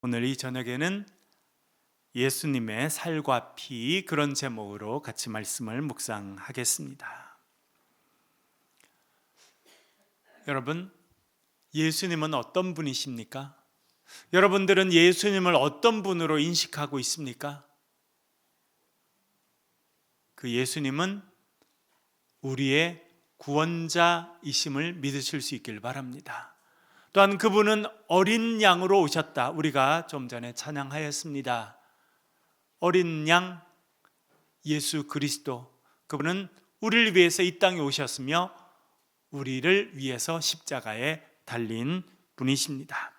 오늘 이 저녁에는 예수님의 살과 피, 그런 제목으로 같이 말씀을 묵상하겠습니다. 여러분, 예수님은 어떤 분이십니까? 여러분들은 예수님을 어떤 분으로 인식하고 있습니까? 그 예수님은 우리의 구원자이심을 믿으실 수 있길 바랍니다. 또한 그분은 어린 양으로 오셨다. 우리가 좀 전에 찬양하였습니다. 어린 양 예수 그리스도, 그분은 우리를 위해서 이 땅에 오셨으며 우리를 위해서 십자가에 달린 분이십니다.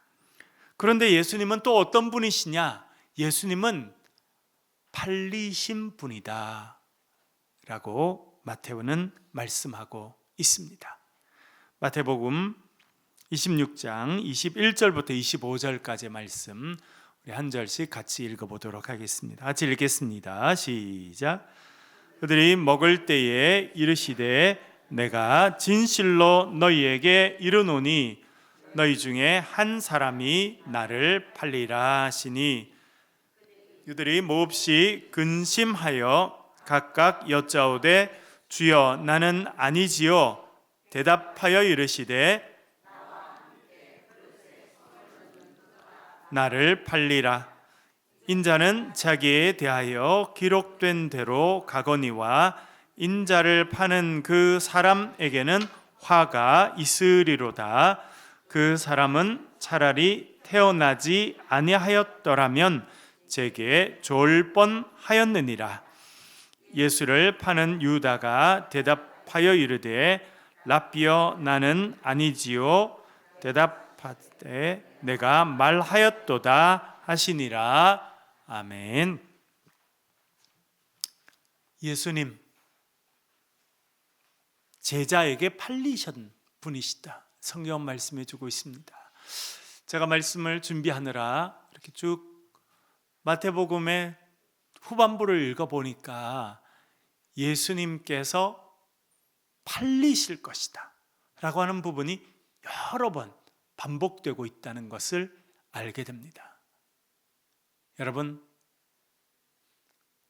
그런데 예수님은 또 어떤 분이시냐? 예수님은 팔리신 분이다 라고 마태오는 말씀하고 있습니다. 마태복음 26장 21절부터 25절까지의 말씀, 우리 한 절씩 같이 읽어보도록 하겠습니다. 같이 읽겠습니다. 시작. 그들이 먹을 때에 이르시되 내가 진실로 너희에게 이르노니 너희 중에 한 사람이 나를 팔리라 하시니, 그들이 몹시 근심하여 각각 여짜오되 주여 나는 아니지요. 대답하여 이르시되 나를 팔리라. 인자는 자기에 대하여 기록된 대로 가거니와 인자를 파는 그 사람에게는 화가 있으리로다. 그 사람은 차라리 태어나지 아니하였더라면 제게 좋을 뻔하였느니라. 예수를 파는 유다가 대답하여 이르되 라삐여 나는 아니지요. 대답하되 내가 말하였도다 하시니라. 아멘. 예수님, 제자에게 팔리신 분이시다. 성경 말씀해 주고 있습니다. 제가 말씀을 준비하느라 이렇게 쭉 마태복음의 후반부를 읽어보니까 예수님께서 팔리실 것이다 라고 하는 부분이 여러 번 반복되고 있다는 것을 알게 됩니다. 여러분,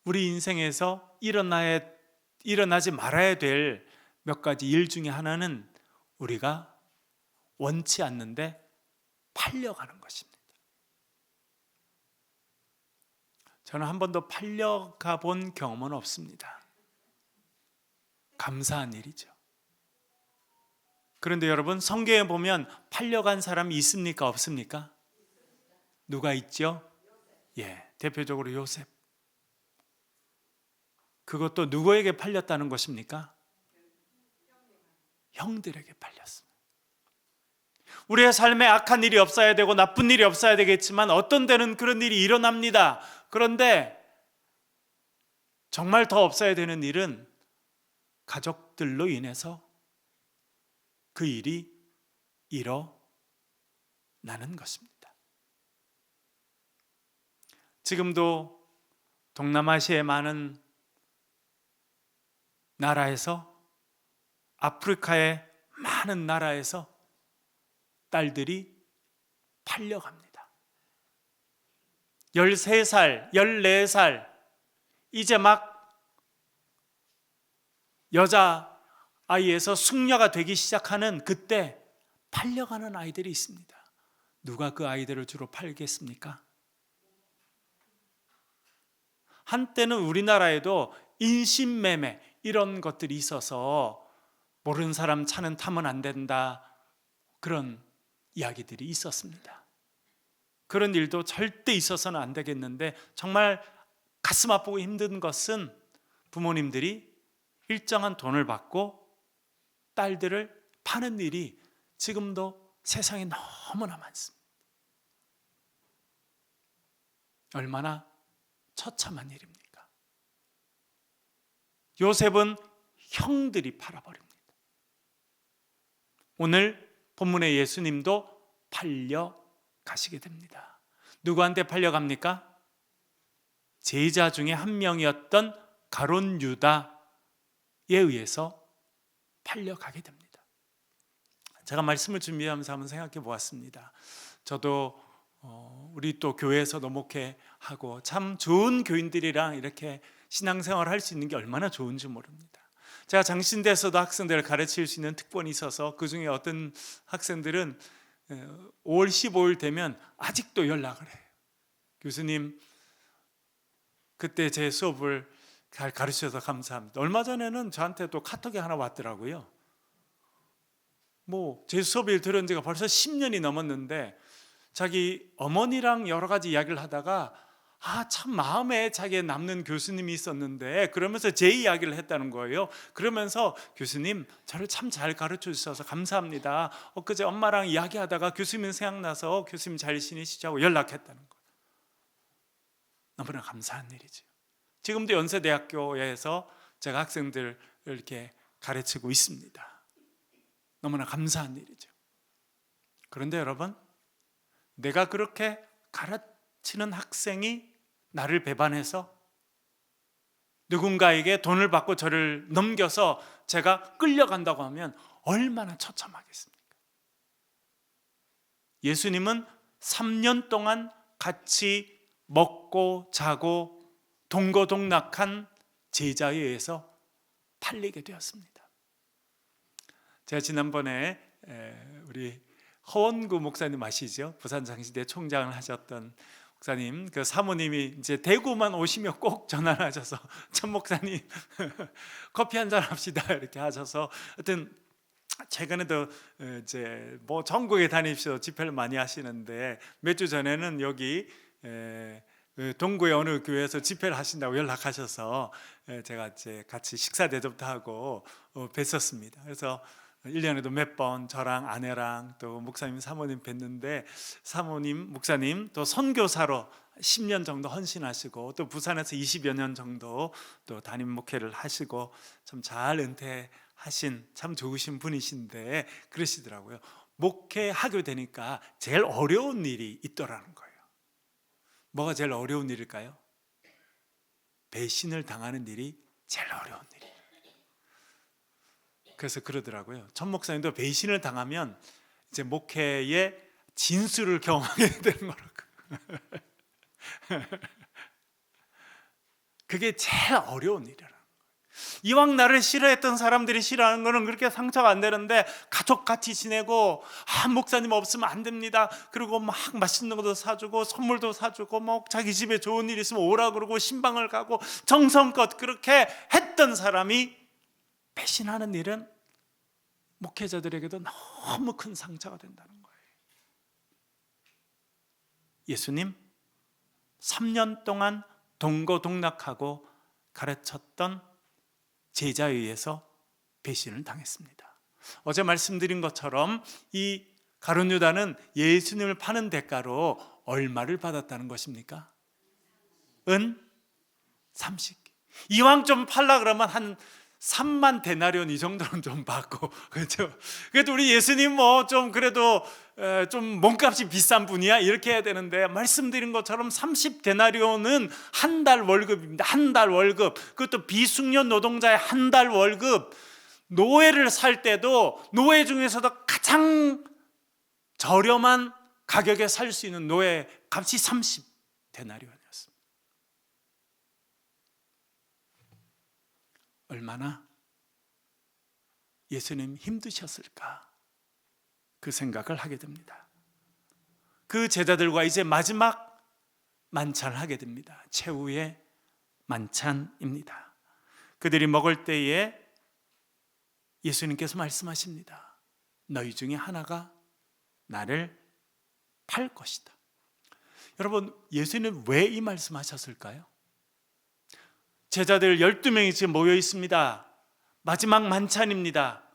우리 인생에서 일어나지 말아야 될 몇 가지 일 중에 하나는 우리가 원치 않는데 팔려가는 것입니다. 저는 한 번도 팔려가 본 경험은 없습니다. 감사한 일이죠. 그런데 여러분, 성경에 보면 팔려간 사람이 있습니까? 없습니까? 누가 있죠? 대표적으로 요셉. 그것도 누구에게 팔렸다는 것입니까? 형들에게 팔렸습니다. 우리의 삶에 악한 일이 없어야 되고 나쁜 일이 없어야 되겠지만 어떤 때는 그런 일이 일어납니다. 그런데 정말 더 없어야 되는 일은 가족들로 인해서 그 일이 일어나는 것입니다. 지금도 동남아시아의 많은 나라에서, 아프리카의 많은 나라에서 딸들이 팔려갑니다. 13살, 14살, 이제 막 여자아이에서 숙녀가 되기 시작하는 그때 팔려가는 아이들이 있습니다. 누가 그 아이들을 주로 팔겠습니까? 한때는 우리나라에도 인신매매 이런 것들이 있어서 모르는 사람 차는 타면 안 된다, 그런 이야기들이 있었습니다. 그런 일도 절대 있어서는 안 되겠는데, 정말 가슴 아프고 힘든 것은 부모님들이 일정한 돈을 받고 딸들을 파는 일이 지금도 세상에 너무나 많습니다. 얼마나 처참한 일입니까? 요셉은 형들이 팔아버립니다. 오늘 본문의 예수님도 팔려가시게 됩니다. 누구한테 팔려갑니까? 제자 중에 한 명이었던 가룟 유다에 의해서 팔려가게 됩니다. 제가 말씀을 준비하면서 한번 생각해 보았습니다. 저도 우리 또 교회에서도 목회하고 참 좋은 교인들이랑 이렇게 신앙생활을 할 수 있는 게 얼마나 좋은지 모릅니다. 제가 장신대에서도 학생들을 가르칠 수 있는 특권이 있어서 그중에 어떤 학생들은 5월 15일 되면 아직도 연락을 해요. 교수님, 그때 제 수업을 잘 가르쳐서 감사합니다. 얼마 전에는 저한테 또 카톡이 하나 왔더라고요. 제 수업을 들은 지가 벌써 10년이 넘었는데 자기 어머니랑 여러 가지 이야기를 하다가 참 마음에 자기에 남는 교수님이 있었는데 그러면서 제 이야기를 했다는 거예요. 그러면서 교수님, 저를 참 잘 가르쳐 주셔서 감사합니다. 엊그제 엄마랑 이야기하다가 교수님 생각나서 교수님 잘 지내시죠 하고 연락했다는 거예요. 너무나 감사한 일이죠. 지금도 연세대학교에서 제가 학생들을 이렇게 가르치고 있습니다. 너무나 감사한 일이죠. 그런데 여러분, 내가 그렇게 가르치는 학생이 나를 배반해서 누군가에게 돈을 받고 저를 넘겨서 제가 끌려간다고 하면 얼마나 처참하겠습니까? 예수님은 3년 동안 같이 먹고 자고 동거동락한 제자에 의해서 팔리게 되었습니다. 제가 지난번에 우리 허원구 목사님 아시죠? 부산 장신대 총장을 하셨던 목사님, 그 사모님이 이제 대구만 오시면 꼭 전화를 하셔서 천 목사님 커피 한잔 합시다 이렇게 하셔서 하여튼 최근에도 이제 전국에 다니면서 집회를 많이 하시는데 몇 주 전에는 여기 동구의 어느 교회에서 집회를 하신다고 연락하셔서 제가 이제 같이 식사 대접도 하고 뵀었습니다. 그래서 1년에도 몇 번 저랑 아내랑 또 목사님 사모님 뵀는데 사모님 목사님 또 선교사로 10년 정도 헌신하시고 또 부산에서 20여 년 정도 또 담임 목회를 하시고 참 잘 은퇴하신 참 좋으신 분이신데 그러시더라고요. 목회하게 되니까 제일 어려운 일이 있더라는 거예요. 뭐가 제일 어려운 일일까요? 배신을 당하는 일이 제일 어려운 일이에요. 그래서 그러더라고요. 천 목사님도 배신을 당하면 이제 목회의 진수를 경험하게 되는 거라고. 그게 제일 어려운 일이라는 거예요. 이왕 나를 싫어했던 사람들이 싫어하는 거는 그렇게 상처가 안 되는데 가족같이 지내고 목사님 없으면 안 됩니다. 그리고 막 맛있는 것도 사주고 선물도 사주고 자기 집에 좋은 일 있으면 오라 그러고 신방을 가고 정성껏 그렇게 했던 사람이 배신하는 일은 목회자들에게도 너무 큰 상처가 된다는 거예요. 예수님 3년 동안 동거동락하고 가르쳤던 제자에 의해서 배신을 당했습니다. 어제 말씀드린 것처럼 이 가룟 유다는 예수님을 파는 대가로 얼마를 받았다는 것입니까? 은 30개. 이왕 좀 팔라 그러면 한 3만 데나리온 이 정도는 좀 받고, 그렇죠? 그래도 우리 예수님 좀 그래도 좀 몸값이 비싼 분이야 이렇게 해야 되는데 말씀드린 것처럼 30 데나리온은 한 달 월급입니다. 한 달 월급. 그것도 비숙련 노동자의 한 달 월급. 노예를 살 때도 노예 중에서도 가장 저렴한 가격에 살 수 있는 노예 값이 30 데나리온이었습니다. 얼마나 예수님 힘드셨을까 그 생각을 하게 됩니다. 그 제자들과 이제 마지막 만찬을 하게 됩니다. 최후의 만찬입니다. 그들이 먹을 때에 예수님께서 말씀하십니다. 너희 중에 하나가 나를 팔 것이다. 여러분, 예수님은 왜 이 말씀하셨을까요? 제자들 12명이 지금 모여 있습니다. 마지막 만찬입니다.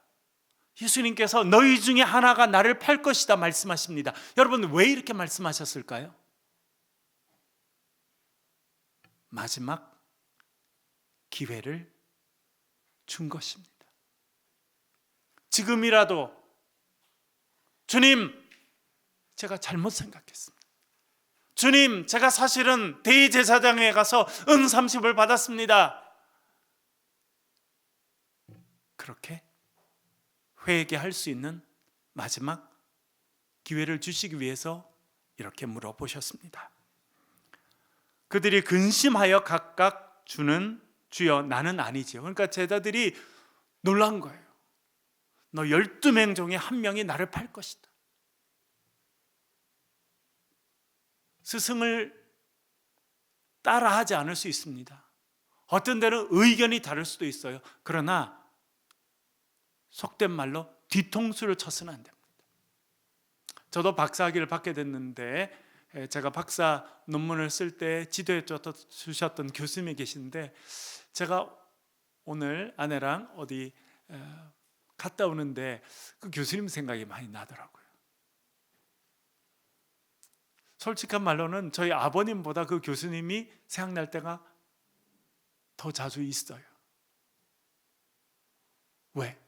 예수님께서 너희 중에 하나가 나를 팔 것이다 말씀하십니다. 여러분, 왜 이렇게 말씀하셨을까요? 마지막 기회를 준 것입니다. 지금이라도 주님, 제가 잘못 생각했습니다. 주님, 제가 사실은 대제사장에 가서 은 30을 받았습니다. 그렇게 회개할 수 있는 마지막 기회를 주시기 위해서 이렇게 물어보셨습니다. 그들이 근심하여 각각 주는 주여 나는 아니지요. 그러니까 제자들이 놀란 거예요. 너 12명 중에 한 명이 나를 팔 것이다. 스승을 따라하지 않을 수 있습니다. 어떤 때는 의견이 다를 수도 있어요. 그러나 속된 말로 뒤통수를 쳐서는 안 됩니다. 저도 박사학위를 받게 됐는데 제가 박사 논문을 쓸 때 지도해 주셨던 교수님이 계신데 제가 오늘 아내랑 어디 갔다 오는데 그 교수님 생각이 많이 나더라고요. 솔직한 말로는 저희 아버님보다 그 교수님이 생각날 때가 더 자주 있어요. 왜?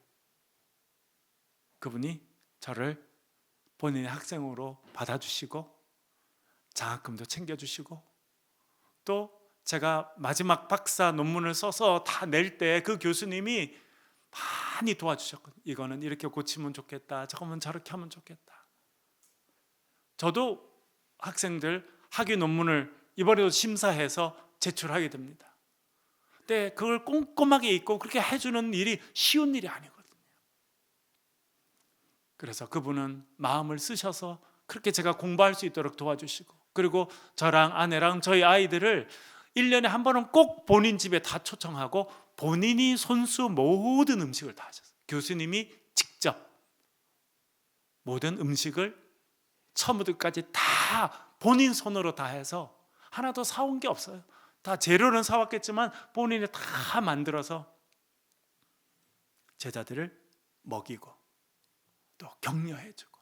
그분이 저를 본인의 학생으로 받아주시고 장학금도 챙겨주시고 또 제가 마지막 박사 논문을 써서 다 낼 때 그 교수님이 많이 도와주셨거든요. 이거는 이렇게 고치면 좋겠다, 저거는 저렇게 하면 좋겠다. 저도 학생들 학위 논문을 이번에도 심사해서 제출하게 됩니다. 근데 그걸 꼼꼼하게 읽고 그렇게 해주는 일이 쉬운 일이 아니거든요. 그래서 그분은 마음을 쓰셔서 그렇게 제가 공부할 수 있도록 도와주시고, 그리고 저랑 아내랑 저희 아이들을 1년에 한 번은 꼭 본인 집에 다 초청하고 본인이 손수 모든 음식을 다 하셨어요. 교수님이 직접 모든 음식을 처음부터 끝까지 다 본인 손으로 다 해서 하나도 사온 게 없어요. 다 재료는 사왔겠지만 본인이 다 만들어서 제자들을 먹이고 또 격려해주고,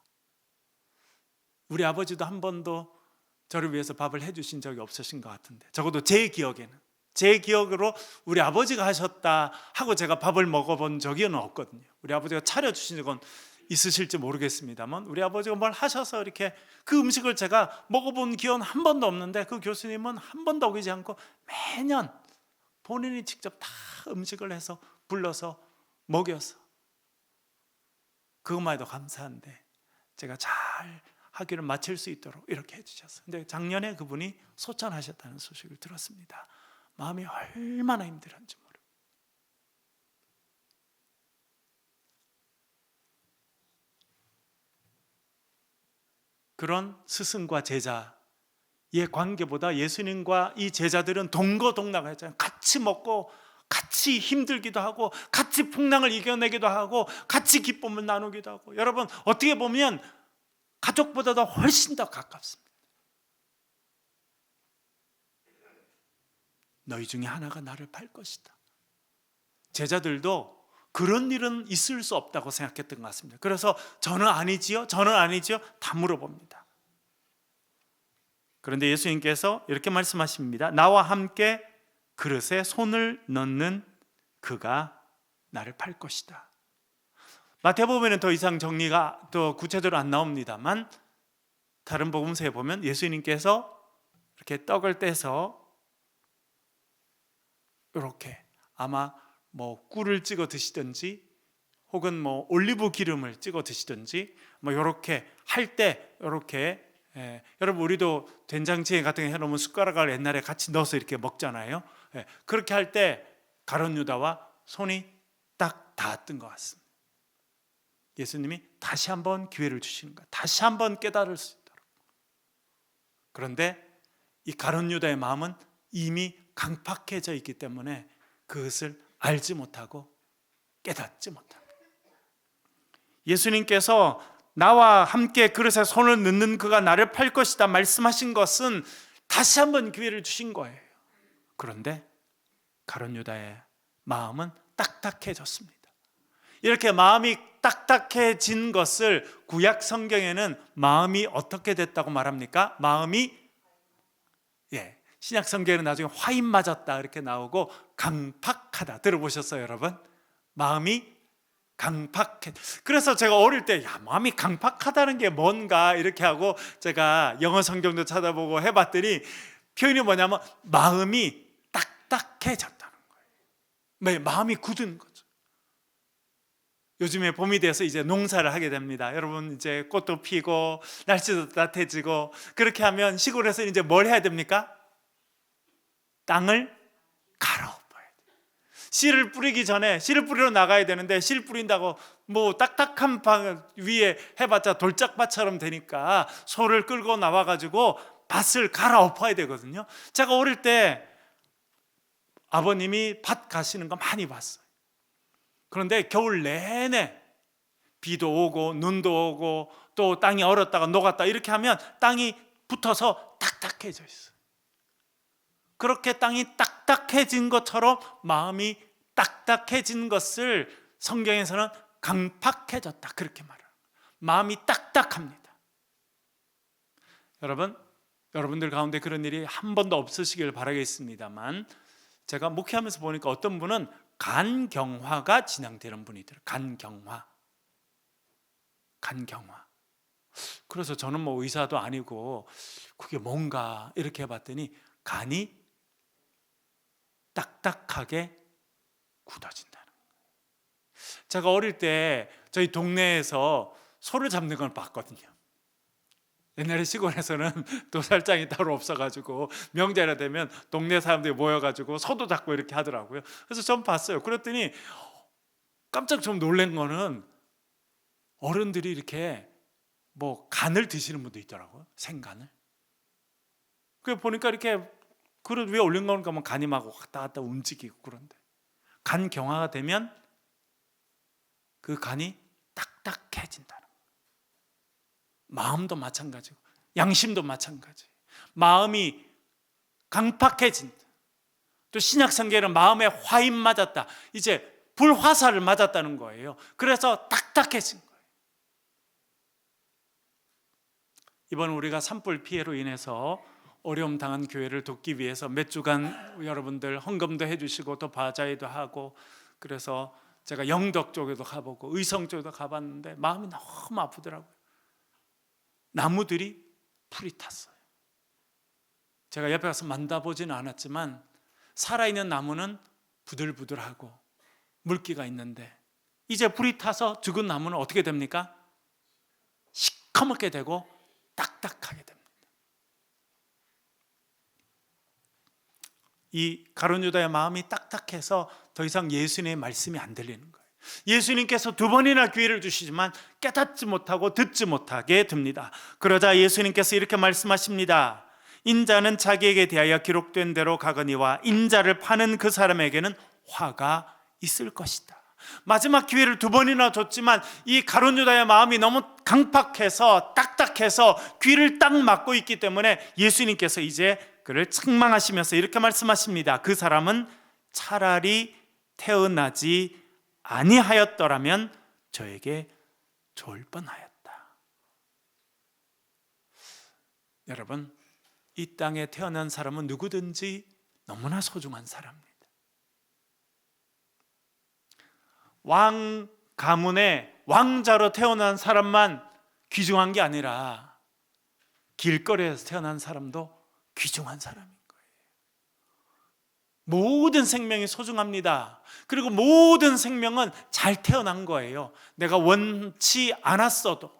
우리 아버지도 한 번도 저를 위해서 밥을 해주신 적이 없으신 것 같은데, 적어도 제 기억으로 우리 아버지가 하셨다 하고 제가 밥을 먹어본 적은 없거든요. 우리 아버지가 차려주신 적은 있으실지 모르겠습니다만 우리 아버지가 뭘 하셔서 이렇게 그 음식을 제가 먹어본 기억은 한 번도 없는데, 그 교수님은 한 번도 어기지 않고 매년 본인이 직접 다 음식을 해서 불러서 먹여서, 그것만 해도 감사한데 제가 잘 학위를 마칠 수 있도록 이렇게 해주셨어요. 근데 작년에 그분이 소천하셨다는 소식을 들었습니다. 마음이 얼마나 힘들었는지 모르겠어요. 그런 스승과 제자의 관계보다 예수님과 이 제자들은 동거동락했잖아요. 같이 먹고 같이 힘들기도 하고 같이 풍랑을 이겨내기도 하고 같이 기쁨을 나누기도 하고, 여러분 어떻게 보면 가족보다도 훨씬 더 가깝습니다. 너희 중에 하나가 나를 팔 것이다. 제자들도 그런 일은 있을 수 없다고 생각했던 것 같습니다. 그래서 저는 아니지요? 저는 아니지요? 다 물어봅니다. 그런데 예수님께서 이렇게 말씀하십니다. 나와 함께 그릇에 손을 넣는 그가 나를 팔 것이다. 마태복음에는 더 이상 정리가 더 구체적으로 안 나옵니다만 다른 복음서에 보면 예수님께서 이렇게 떡을 떼서 이렇게 아마 뭐 꿀을 찍어 드시든지 혹은 뭐 올리브 기름을 찍어 드시든지 뭐 이렇게 할 때 이렇게, 여러분 우리도 된장찌개 같은 거 해놓으면 숟가락을 옛날에 같이 넣어서 이렇게 먹잖아요. 그렇게 할 때 가룟 유다와 손이 딱 닿았던 것 같습니다. 예수님이 다시 한번 기회를 주시는 거예요. 다시 한번 깨달을 수 있도록. 그런데 이 가룟 유다의 마음은 이미 강팍해져 있기 때문에 그것을 알지 못하고 깨닫지 못합니다. 예수님께서 나와 함께 그릇에 손을 넣는 그가 나를 팔 것이다 말씀하신 것은 다시 한번 기회를 주신 거예요. 그런데 가룟 유다의 마음은 딱딱해졌습니다. 이렇게 마음이 딱딱해진 것을 구약 성경에는 마음이 어떻게 됐다고 말합니까? 마음이, 신약 성경에는 나중에 화인 맞았다 이렇게 나오고 강팍하다 들어보셨어요, 여러분? 마음이 강팍해. 그래서 제가 어릴 때 마음이 강팍하다는 게 뭔가 이렇게 하고 제가 영어 성경도 찾아보고 해봤더니 표현이 뭐냐면 마음이 딱딱해졌다는 거예요. 마음이 굳은 거죠. 요즘에 봄이 돼서 이제 농사를 하게 됩니다. 여러분, 이제 꽃도 피고 날씨도 따뜻해지고, 그렇게 하면 시골에서 이제 뭘 해야 됩니까? 땅을 갈아엎어야 돼요. 씨를 뿌리기 전에 씨를 뿌리러 나가야 되는데, 씨를 뿌린다고 뭐 딱딱한 방 위에 해봤자 돌짝밭처럼 되니까 소를 끌고 나와가지고 밭을 갈아엎어야 되거든요. 제가 어릴 때 아버님이 밭 가시는 거 많이 봤어요. 그런데 겨울 내내 비도 오고 눈도 오고 또 땅이 얼었다가 녹았다 이렇게 하면 땅이 붙어서 딱딱해져 있어요. 그렇게 땅이 딱딱해진 것처럼 마음이 딱딱해진 것을 성경에서는 강팍해졌다 그렇게 말해요. 마음이 딱딱합니다. 여러분들 가운데 그런 일이 한 번도 없으시길 바라겠습니다만, 제가 목회하면서 보니까 어떤 분은 간경화가 진행되는 분이 있더라고요. 간경화. 그래서 저는 뭐 의사도 아니고 그게 뭔가 이렇게 해봤더니 간이 딱딱하게 굳어진다는 거예요. 제가 어릴 때 저희 동네에서 소를 잡는 걸 봤거든요. 옛날에 시골에서는 도살장이 따로 없어가지고 명절이 되면 동네 사람들이 모여가지고 소도 잡고 이렇게 하더라고요. 그래서 전 봤어요. 그랬더니 깜짝 좀 놀란 거는 어른들이 이렇게 뭐 간을 드시는 분도 있더라고요. 생간을. 그 보니까 이렇게 그릇 위에 올린 거니까 뭐 간이 막 왔다 갔다 움직이고, 그런데 간 경화가 되면 그 간이 딱딱해진다는 거예요. 마음도 마찬가지고 양심도 마찬가지. 마음이 강팍해진다. 또 신약 성경에는 마음에 화임 맞았다. 이제 불화살을 맞았다는 거예요. 그래서 딱딱해진 거예요. 이번 우리가 산불 피해로 인해서 어려움 당한 교회를 돕기 위해서 몇 주간 여러분들 헌금도 해주시고 또 바자회도 하고, 그래서 제가 영덕 쪽에도 가보고 의성 쪽에도 가봤는데 마음이 너무 아프더라고요. 나무들이 풀이 탔어요. 제가 옆에 가서 만나보지는 않았지만 살아있는 나무는 부들부들하고 물기가 있는데, 이제 불이 타서 죽은 나무는 어떻게 됩니까? 시커멓게 되고 딱딱하게 됩니다. 이 가룟 유다의 마음이 딱딱해서 더 이상 예수님의 말씀이 안 들리는 거예요. 예수님께서 두 번이나 기회를 주시지만 깨닫지 못하고 듣지 못하게 됩니다. 그러자 예수님께서 이렇게 말씀하십니다. 인자는 자기에게 대하여 기록된 대로 가거니와 인자를 파는 그 사람에게는 화가 있을 것이다. 마지막 기회를 두 번이나 줬지만 이 가룟 유다의 마음이 너무 강팍해서 딱딱해서 귀를 딱 막고 있기 때문에 예수님께서 이제 그를 책망하시면서 이렇게 말씀하십니다. 그 사람은 차라리 태어나지 아니하였더라면 저에게 좋을 뻔하였다. 여러분, 이 땅에 태어난 사람은 누구든지 너무나 소중한 사람입니다. 왕 가문의 왕자로 태어난 사람만 귀중한 게 아니라 길거리에서 태어난 사람도 귀중한 사람인 거예요. 모든 생명이 소중합니다. 그리고 모든 생명은 잘 태어난 거예요. 내가 원치 않았어도,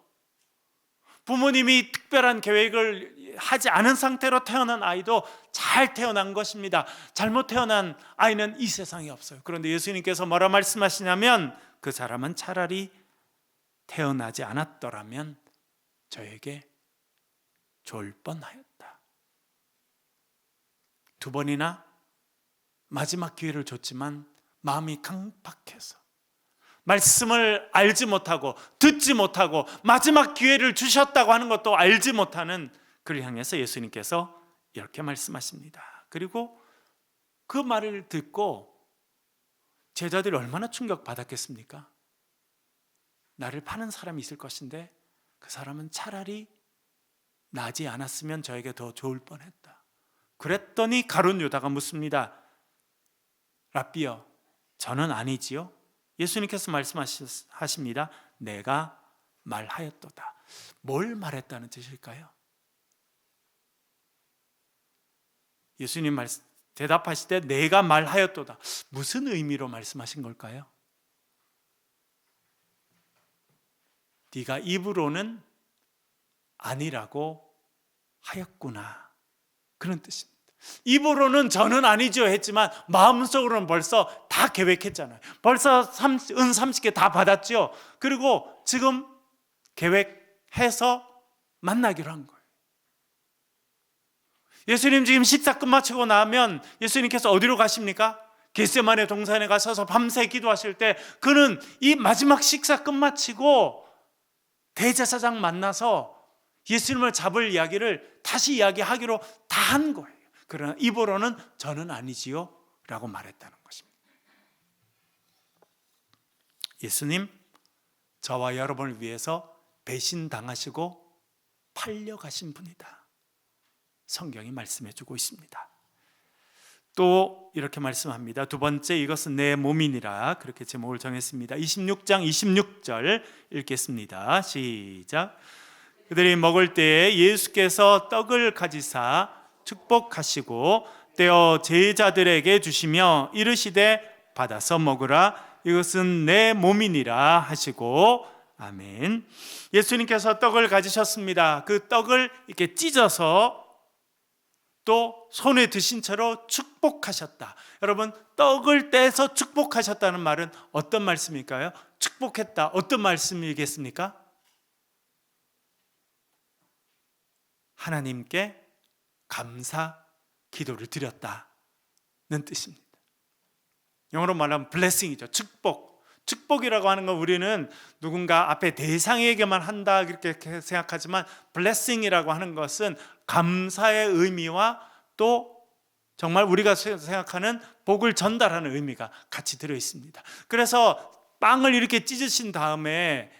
부모님이 특별한 계획을 하지 않은 상태로 태어난 아이도 잘 태어난 것입니다. 잘못 태어난 아이는 이 세상에 없어요. 그런데 예수님께서 뭐라 말씀하시냐면 그 사람은 차라리 태어나지 않았더라면 저에게 좋을 뻔하였다. 두 번이나 마지막 기회를 줬지만 마음이 강팍해서 말씀을 알지 못하고 듣지 못하고 마지막 기회를 주셨다고 하는 것도 알지 못하는 그를 향해서 예수님께서 이렇게 말씀하십니다. 그리고 그 말을 듣고 제자들이 얼마나 충격받았겠습니까? 나를 파는 사람이 있을 것인데 그 사람은 차라리 나지 않았으면 저에게 더 좋을 뻔했다. 그랬더니 가룟 유다가 묻습니다. 랍비여, 저는 아니지요? 예수님께서 말씀하십니다. 내가 말하였도다. 뭘 말했다는 뜻일까요? 예수님 대답하실 때 내가 말하였도다. 무슨 의미로 말씀하신 걸까요? 네가 입으로는 아니라고 하였구나. 그런 뜻입니다. 입으로는 저는 아니죠 했지만 마음속으로는 벌써 다 계획했잖아요. 벌써 은 30개 다 받았죠. 그리고 지금 계획해서 만나기로 한 거예요. 예수님 지금 식사 끝마치고 나면 예수님께서 어디로 가십니까? 겟세마네 동산에 가셔서 밤새 기도하실 때 그는 이 마지막 식사 끝마치고 대제사장 만나서 예수님을 잡을 이야기를 다시 이야기하기로 다 한 거예요. 그러나 입으로는 저는 아니지요 라고 말했다는 것입니다. 예수님, 저와 여러분을 위해서 배신당하시고 팔려가신 분이다. 성경이 말씀해 주고 있습니다. 또 이렇게 말씀합니다. 두 번째, 이것은 내 몸이니라. 그렇게 제목을 정했습니다. 26장 26절 읽겠습니다. 시작. 그들이 먹을 때에 예수께서 떡을 가지사 축복하시고 떼어 제자들에게 주시며 이르시되 받아서 먹으라. 이것은 내 몸이니라 하시고. 아멘. 예수님께서 떡을 가지셨습니다. 그 떡을 이렇게 찢어서 또 손에 드신 채로 축복하셨다. 여러분, 떡을 떼서 축복하셨다는 말은 어떤 말씀일까요? 축복했다. 어떤 말씀이겠습니까? 하나님께 감사 기도를 드렸다는 뜻입니다. 영어로 말하면 blessing이죠. 축복. 축복이라고 하는 건 우리는 누군가 앞에 대상에게만 한다 이렇게 생각하지만 blessing이라고 하는 것은 감사의 의미와 또 정말 우리가 생각하는 복을 전달하는 의미가 같이 들어 있습니다. 그래서 빵을 이렇게 찢으신 다음에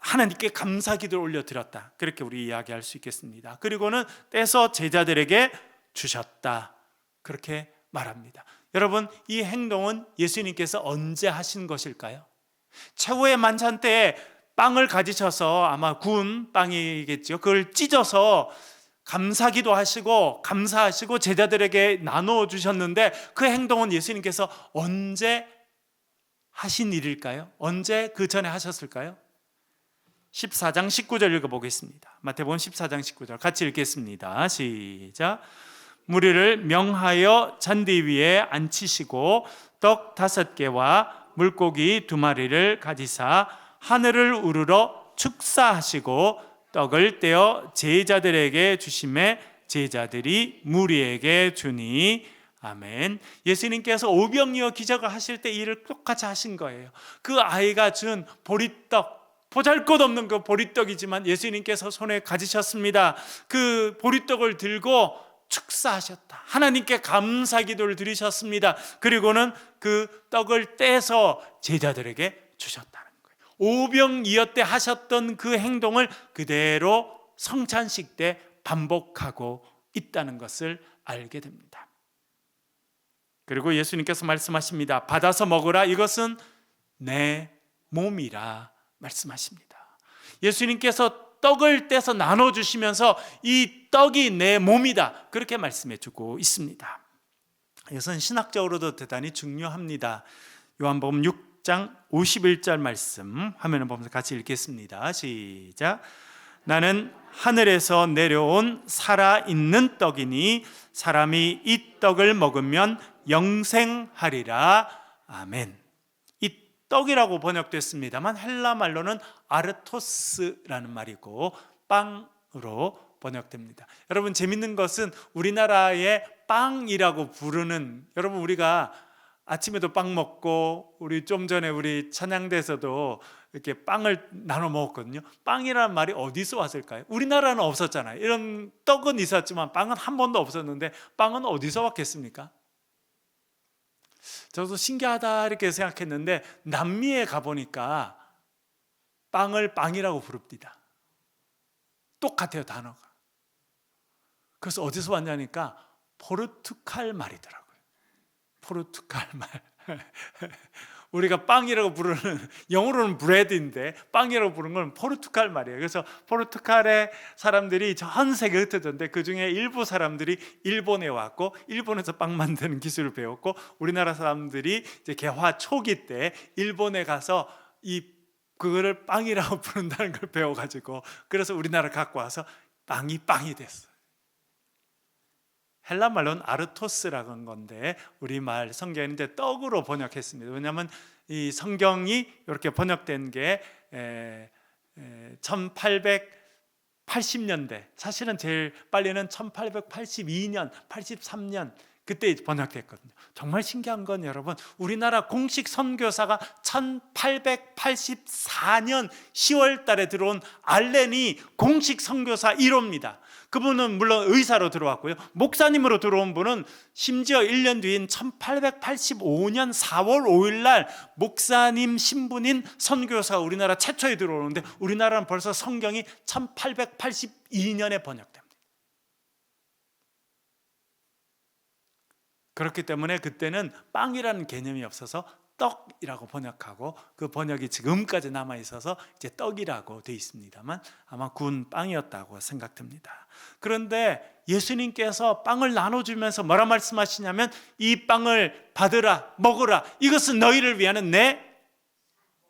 하나님께 감사 기도를 올려드렸다. 그렇게 우리 이야기할 수 있겠습니다. 그리고는 떼서 제자들에게 주셨다. 그렇게 말합니다. 여러분, 이 행동은 예수님께서 언제 하신 것일까요? 최후의 만찬 때에 빵을 가지셔서 아마 구운 빵이겠죠. 그걸 찢어서 감사기도 하시고 감사하시고 제자들에게 나누어 주셨는데 그 행동은 예수님께서 언제 하신 일일까요? 언제 그 전에 하셨을까요? 14장 19절 읽어보겠습니다. 마태복음 14장 19절 같이 읽겠습니다. 시작. 무리를 명하여 잔디 위에 앉히시고 떡 5개와 물고기 2마리를 가지사 하늘을 우러러 축사하시고 떡을 떼어 제자들에게 주시매 제자들이 무리에게 주니. 아멘. 예수님께서 오병이어 기적을 하실 때 일을 똑같이 하신 거예요. 그 아이가 준 보리떡, 보잘것없는 그 보리떡이지만 예수님께서 손에 가지셨습니다. 그 보리떡을 들고 축사하셨다. 하나님께 감사 기도를 드리셨습니다. 그리고는 그 떡을 떼서 제자들에게 주셨다는 거예요. 오병이어 때 하셨던 그 행동을 그대로 성찬식 때 반복하고 있다는 것을 알게 됩니다. 그리고 예수님께서 말씀하십니다. 받아서 먹으라. 이것은 내 몸이라 말씀하십니다. 예수님께서 떡을 떼서 나눠주시면서 이 떡이 내 몸이다. 그렇게 말씀해 주고 있습니다. 이것은 신학적으로도 대단히 중요합니다. 요한복음 6장 51절 말씀 화면을 보면서 같이 읽겠습니다. 시작. 나는 하늘에서 내려온 살아있는 떡이니 사람이 이 떡을 먹으면 영생하리라. 아멘. 떡이라고 번역됐습니다만 헬라 말로는 아르토스라는 말이고 빵으로 번역됩니다. 여러분, 재밌는 것은 우리나라의 빵이라고 부르는, 여러분 우리가 아침에도 빵 먹고 우리 좀 전에 우리 찬양대에서도 이렇게 빵을 나눠 먹었거든요. 빵이라는 말이 어디서 왔을까요? 우리나라는 없었잖아요. 이런 떡은 있었지만 빵은 한 번도 없었는데 빵은 어디서 왔겠습니까? 저도 신기하다 이렇게 생각했는데 남미에 가보니까 빵을 빵이라고 부릅니다. 똑같아요, 단어가. 그래서 어디서 왔냐니까 포르투갈 말이더라고요. 포르투갈 말. 우리가 빵이라고 부르는, 영어로는 브레드인데 빵이라고 부르는 건 포르투갈 말이에요. 그래서 포르투갈의 사람들이 전 세계에 흩어졌는데 그중에 일부 사람들이 일본에 왔고 일본에서 빵 만드는 기술을 배웠고 우리나라 사람들이 이제 개화 초기 때 일본에 가서 이 그거를 빵이라고 부른다는 걸 배워가지고 그래서 우리나라 갖고 와서 빵이 됐어요. 헬라 말로는 아르토스라고 한 건데 우리말 성경인데 떡으로 번역했습니다. 왜냐하면 이 성경이 이렇게 번역된 게 1880년대, 사실은 제일 빨리는 1882년, 83년 그때 번역됐거든요. 정말 신기한 건 여러분, 우리나라 공식 선교사가 1884년 10월 달에 들어온 알렌이 공식 선교사 1호입니다. 그분은 물론 의사로 들어왔고요. 목사님으로 들어온 분은 심지어 1년 뒤인 1885년 4월 5일 날 목사님 신분인 선교사가 우리나라 최초에 들어오는데 우리나라는 벌써 성경이 1882년에 번역됩니다. 그렇기 때문에 그때는 빵이라는 개념이 없어서 떡이라고 번역하고 그 번역이 지금까지 남아 있어서 이제 떡이라고 되어 있습니다만 아마 구운 빵이었다고 생각됩니다. 그런데 예수님께서 빵을 나눠주면서 뭐라 말씀하시냐면 이 빵을 받으라, 먹으라, 이것은 너희를 위하는 내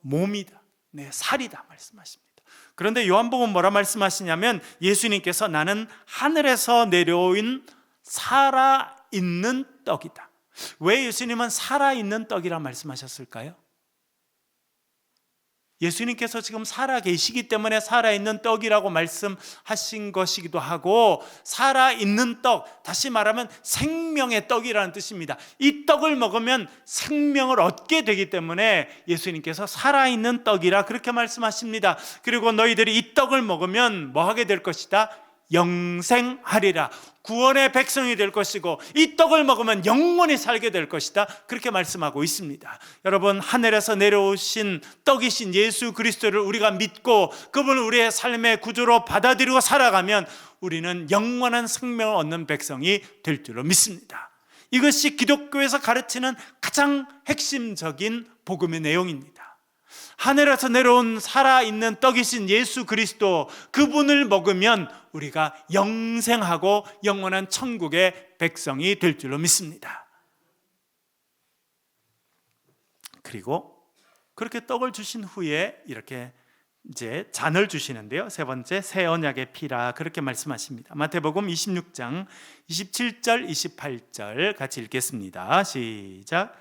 몸이다, 내 살이다 말씀하십니다. 그런데 요한복음 뭐라 말씀하시냐면 예수님께서 나는 하늘에서 내려온 살아있는 떡이다. 왜 예수님은 살아있는 떡이라 말씀하셨을까요? 예수님께서 지금 살아계시기 때문에 살아있는 떡이라고 말씀하신 것이기도 하고, 살아있는 떡, 다시 말하면 생명의 떡이라는 뜻입니다. 이 떡을 먹으면 생명을 얻게 되기 때문에 예수님께서 살아있는 떡이라 그렇게 말씀하십니다. 그리고 너희들이 이 떡을 먹으면 뭐 하게 될 것이다? 영생하리라, 구원의 백성이 될 것이고 이 떡을 먹으면 영원히 살게 될 것이다, 그렇게 말씀하고 있습니다. 여러분, 하늘에서 내려오신 떡이신 예수 그리스도를 우리가 믿고 그분을 우리의 삶의 구주로 받아들이고 살아가면 우리는 영원한 생명을 얻는 백성이 될 줄로 믿습니다. 이것이 기독교에서 가르치는 가장 핵심적인 복음의 내용입니다. 하늘에서 내려온 살아있는 떡이신 예수 그리스도, 그분을 먹으면 우리가 영생하고 영원한 천국의 백성이 될 줄로 믿습니다. 그리고 그렇게 떡을 주신 후에 이렇게 이제 잔을 주시는데요, 세 번째, 새 언약의 피라 그렇게 말씀하십니다. 마태복음 26장 27절 28절 같이 읽겠습니다. 시작.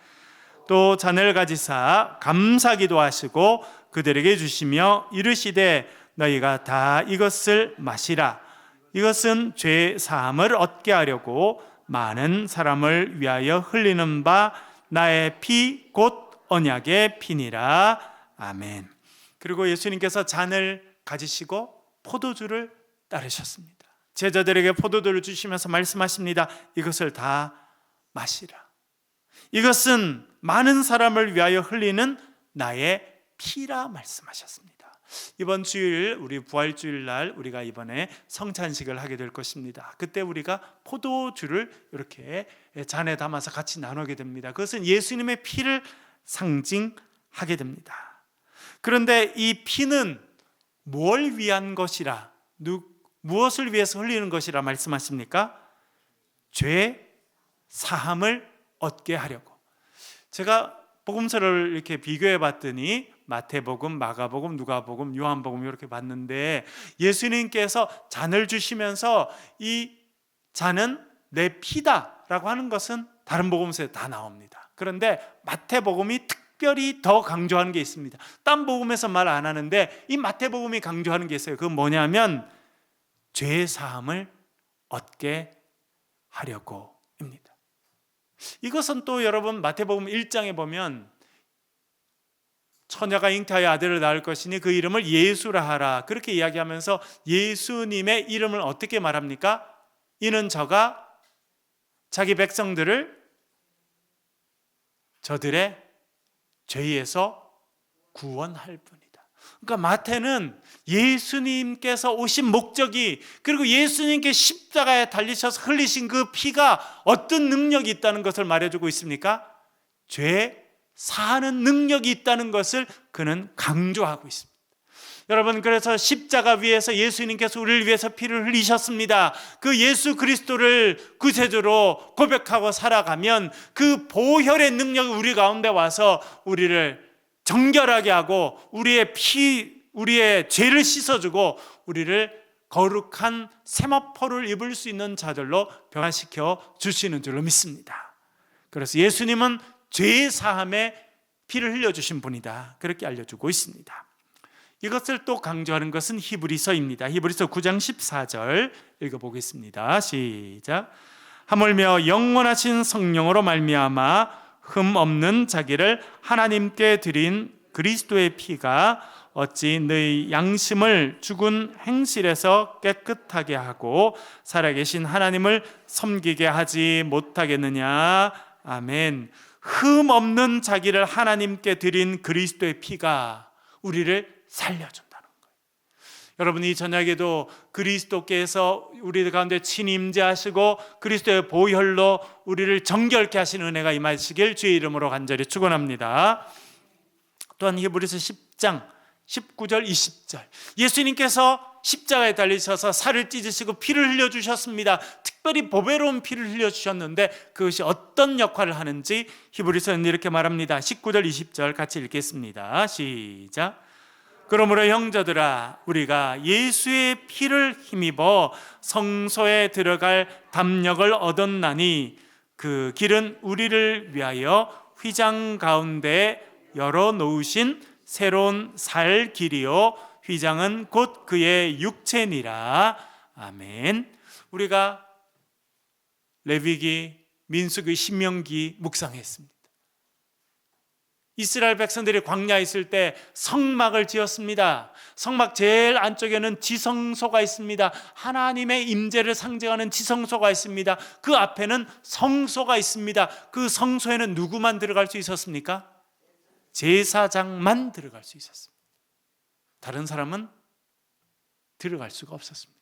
또 잔을 가지사 감사기도 하시고 그들에게 주시며 이르시되 너희가 다 이것을 마시라. 이것은 죄 사함을 얻게 하려고 많은 사람을 위하여 흘리는 바 나의 피 곧 언약의 피니라. 아멘. 그리고 예수님께서 잔을 가지시고 포도주를 따르셨습니다. 제자들에게 포도주를 주시면서 말씀하십니다. 이것을 다 마시라. 이것은 많은 사람을 위하여 흘리는 나의 피라 말씀하셨습니다. 이번 주일, 우리 부활주일 날 우리가 이번에 성찬식을 하게 될 것입니다. 그때 우리가 포도주를 이렇게 잔에 담아서 같이 나누게 됩니다. 그것은 예수님의 피를 상징하게 됩니다. 그런데 이 피는 뭘 위한 것이라, 무엇을 위해서 흘리는 것이라 말씀하십니까? 죄 사함을 얻게 하려고. 제가 복음서를 이렇게 비교해 봤더니 마태복음, 마가복음, 누가복음, 요한복음 이렇게 봤는데 예수님께서 잔을 주시면서 이 잔은 내 피다라고 하는 것은 다른 복음서에 다 나옵니다. 그런데 마태복음이 특별히 더 강조하는 게 있습니다. 딴 복음에서 말 안 하는데 이 마태복음이 강조하는 게 있어요. 그건 뭐냐면 죄 사함을 얻게 하려고입니다. 이것은 또 여러분 마태복음 1장에 보면 처녀가 잉태하여 아들을 낳을 것이니 그 이름을 예수라 하라 그렇게 이야기하면서 예수님의 이름을 어떻게 말합니까? 이는 저가 자기 백성들을 저들의 죄에서 구원할 뿐이다. 그러니까 마태는 예수님께서 오신 목적이, 그리고 예수님께 십자가에 달리셔서 흘리신 그 피가 어떤 능력이 있다는 것을 말해주고 있습니까? 죄 사하는 능력이 있다는 것을 그는 강조하고 있습니다. 여러분, 그래서 십자가 위에서 예수님께서 우리를 위해서 피를 흘리셨습니다. 그 예수 그리스도를 구세주로 고백하고 살아가면 그 보혈의 능력이 우리 가운데 와서 우리를 정결하게 하고 우리의 죄를 씻어주고 우리를 거룩한 세마포를 입을 수 있는 자들로 변화시켜 주시는 줄로 믿습니다. 그래서 예수님은 죄 사함에 피를 흘려주신 분이다, 그렇게 알려주고 있습니다. 이것을 또 강조하는 것은 히브리서입니다. 히브리서 9장 14절 읽어보겠습니다. 시작. 하물며 영원하신 성령으로 말미암아 흠 없는 자기를 하나님께 드린 그리스도의 피가 어찌 너희 양심을 죽은 행실에서 깨끗하게 하고 살아계신 하나님을 섬기게 하지 못하겠느냐. 아멘. 흠 없는 자기를 하나님께 드린 그리스도의 피가 우리를 살려준다는 거예요. 여러분, 이 저녁에도 그리스도께서 우리 가운데 친히 임재하시고 그리스도의 보혈로 우리를 정결케 하시는 은혜가 임하시길 주의 이름으로 간절히 축원합니다. 또한 히브리서 10장 19절 20절, 예수님께서 십자가에 달리셔서 살을 찢으시고 피를 흘려주셨습니다. 특별히 보배로운 피를 흘려주셨는데 그것이 어떤 역할을 하는지 히브리서는 이렇게 말합니다. 19절 20절 같이 읽겠습니다. 시작. 그러므로 형제들아, 우리가 예수의 피를 힘입어 성소에 들어갈 담력을 얻었나니 그 길은 우리를 위하여 휘장 가운데 열어놓으신 새로운 살 길이요 휘장은 곧 그의 육체니라. 아멘. 우리가 레위기, 민수기, 신명기 묵상했습니다. 이스라엘 백성들이 광야에 있을 때 성막을 지었습니다. 성막 제일 안쪽에는 지성소가 있습니다. 하나님의 임재를 상징하는 지성소가 있습니다. 그 앞에는 성소가 있습니다. 그 성소에는 누구만 들어갈 수 있었습니까? 제사장만 들어갈 수 있었습니다. 다른 사람은 들어갈 수가 없었습니다.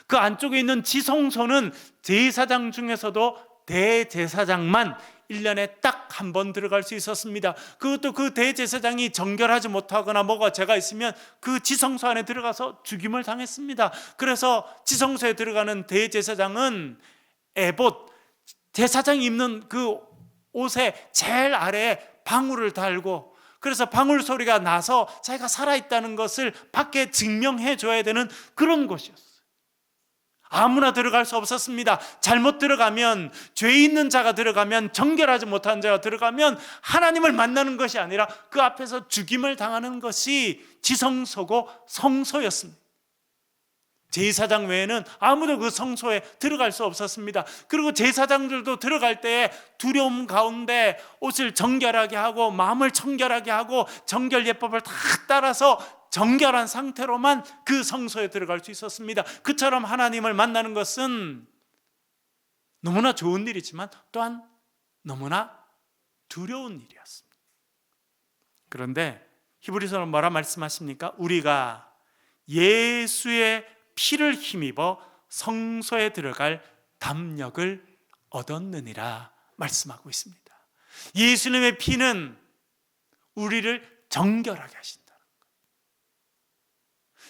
그 안쪽에 있는 지성소는 제사장 중에서도 대제사장만 1년에 딱 한 번 들어갈 수 있었습니다. 그것도 그 대제사장이 정결하지 못하거나 뭐가 죄가 있으면 그 지성소 안에 들어가서 죽임을 당했습니다. 그래서 지성소에 들어가는 대제사장은 에봇, 제사장이 입는 그 옷의 제일 아래에 방울을 달고, 그래서 방울 소리가 나서 자기가 살아있다는 것을 밖에 증명해 줘야 되는 그런 곳이었어요. 아무나 들어갈 수 없었습니다. 잘못 들어가면, 죄 있는 자가 들어가면, 정결하지 못한 자가 들어가면 하나님을 만나는 것이 아니라 그 앞에서 죽임을 당하는 것이 지성소고 성소였습니다. 제사장 외에는 아무도 그 성소에 들어갈 수 없었습니다. 그리고 제사장들도 들어갈 때에 두려움 가운데 옷을 정결하게 하고 마음을 청결하게 하고 정결 예법을 다 따라서 정결한 상태로만 그 성소에 들어갈 수 있었습니다. 그처럼 하나님을 만나는 것은 너무나 좋은 일이지만 또한 너무나 두려운 일이었습니다. 그런데 히브리서는 뭐라 말씀하십니까? 우리가 예수의 피를 힘입어 성소에 들어갈 담력을 얻었느니라 말씀하고 있습니다. 예수님의 피는 우리를 정결하게 하신다는 거예요.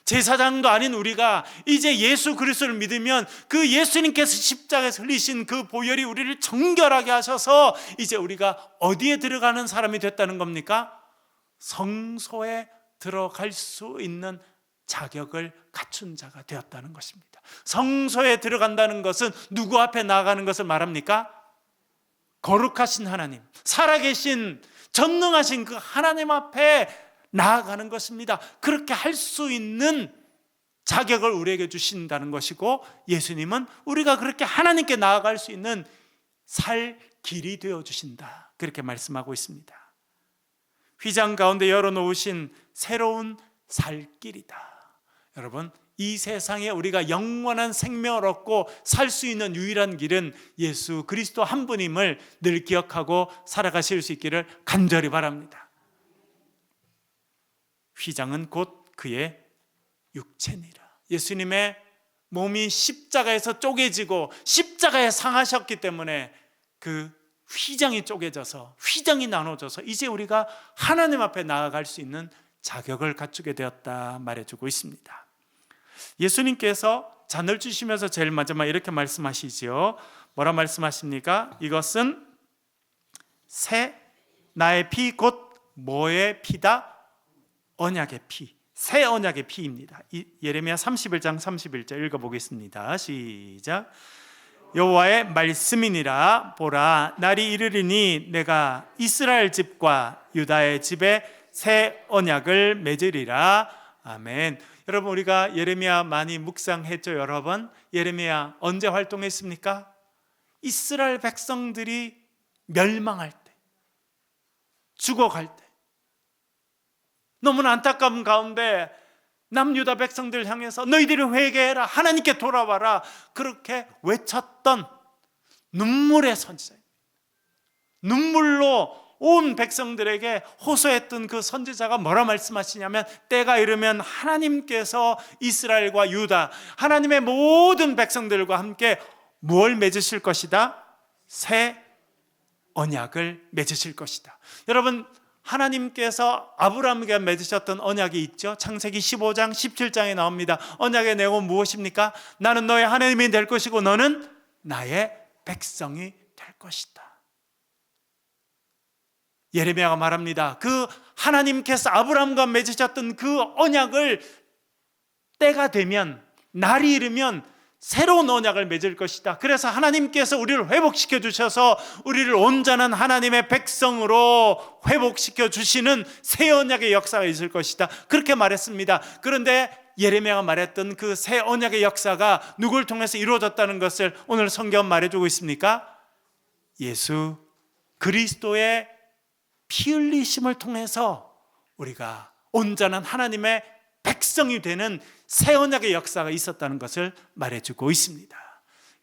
제사장도 아닌 우리가 이제 예수 그리스도를 믿으면 그 예수님께서 십자가에서 흘리신 그 보혈이 우리를 정결하게 하셔서 이제 우리가 어디에 들어가는 사람이 됐다는 겁니까? 성소에 들어갈 수 있는 자격을 갖춘 자가 되었다는 것입니다. 성소에 들어간다는 것은 누구 앞에 나아가는 것을 말합니까? 거룩하신 하나님, 살아계신 전능하신 그 하나님 앞에 나아가는 것입니다. 그렇게 할 수 있는 자격을 우리에게 주신다는 것이고, 예수님은 우리가 그렇게 하나님께 나아갈 수 있는 살 길이 되어 주신다, 그렇게 말씀하고 있습니다. 휘장 가운데 열어놓으신 새로운 살 길이다. 여러분, 이 세상에 우리가 영원한 생명을 얻고 살 수 있는 유일한 길은 예수 그리스도 한 분임을 늘 기억하고 살아가실 수 있기를 간절히 바랍니다. 휘장은 곧 그의 육체니라. 예수님의 몸이 십자가에서 쪼개지고 십자가에 상하셨기 때문에 그 휘장이 쪼개져서, 휘장이 나눠져서 이제 우리가 하나님 앞에 나아갈 수 있는 자격을 갖추게 되었다 말해주고 있습니다. 예수님께서 잔을 주시면서 제일 마지막 이렇게 말씀하시지요. 뭐라 말씀하십니까? 이것은 나의 피 곧 뭐의 피다? 언약의 피, 새 언약의 피입니다. 예레미야 31장 31절 읽어보겠습니다. 시작. 여호와의 말씀이니라. 보라, 날이 이르리니 내가 이스라엘 집과 유다의 집에 새 언약을 맺으리라. 아멘. 여러분, 우리가 예레미야 많이 묵상했죠. 여러 번. 예레미야 언제 활동했습니까? 이스라엘 백성들이 멸망할 때, 죽어갈 때, 너무나 안타까운 가운데 남유다 백성들 향해서 너희들이 회개해라, 하나님께 돌아와라, 그렇게 외쳤던 눈물의 선지자입니다. 눈물로 온 백성들에게 호소했던 그 선지자가 뭐라 말씀하시냐면, 때가 이르면 하나님께서 이스라엘과 유다, 하나님의 모든 백성들과 함께 무엇을 맺으실 것이다? 새 언약을 맺으실 것이다. 여러분, 하나님께서 아브라함에게 맺으셨던 언약이 있죠. 창세기 15장 17장에 나옵니다. 언약의 내용은 무엇입니까? 나는 너의 하나님이 될 것이고 너는 나의 백성이 될 것이다. 예레미야가 말합니다. 그 하나님께서 아브라함과 맺으셨던 그 언약을 때가 되면, 날이 이르면 새로운 언약을 맺을 것이다. 그래서 하나님께서 우리를 회복시켜 주셔서 우리를 온전한 하나님의 백성으로 회복시켜 주시는 새 언약의 역사가 있을 것이다. 그렇게 말했습니다. 그런데 예레미야가 말했던 그 새 언약의 역사가 누구를 통해서 이루어졌다는 것을 오늘 성경 말해주고 있습니까? 예수 그리스도의 피 흘리심을 통해서 우리가 온전한 하나님의 백성이 되는 새 언약의 역사가 있었다는 것을 말해주고 있습니다.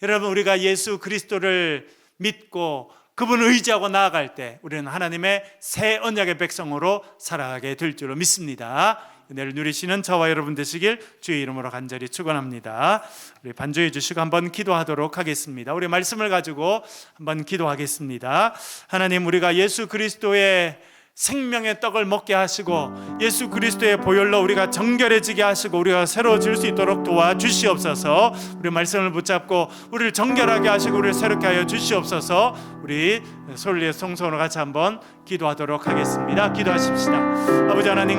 여러분, 우리가 예수 그리스도를 믿고 그분을 의지하고 나아갈 때 우리는 하나님의 새 언약의 백성으로 살아가게 될 줄로 믿습니다. 은혜를 누리시는 저와 여러분 되시길 주의 이름으로 간절히 축원합니다. 우리 반주해 주시고 한번 기도하도록 하겠습니다. 우리 말씀을 가지고 한번 기도하겠습니다. 하나님, 우리가 예수 그리스도의 생명의 떡을 먹게 하시고 예수 그리스도의 보혈로 우리가 정결해지게 하시고 우리가 새로워질 수 있도록 도와주시옵소서. 우리 말씀을 붙잡고 우리를 정결하게 하시고 우리를 새롭게 하여 주시옵소서. 우리 솔리의 성소로 같이 한번 기도하도록 하겠습니다. 기도하십시다. 아버지 하나님,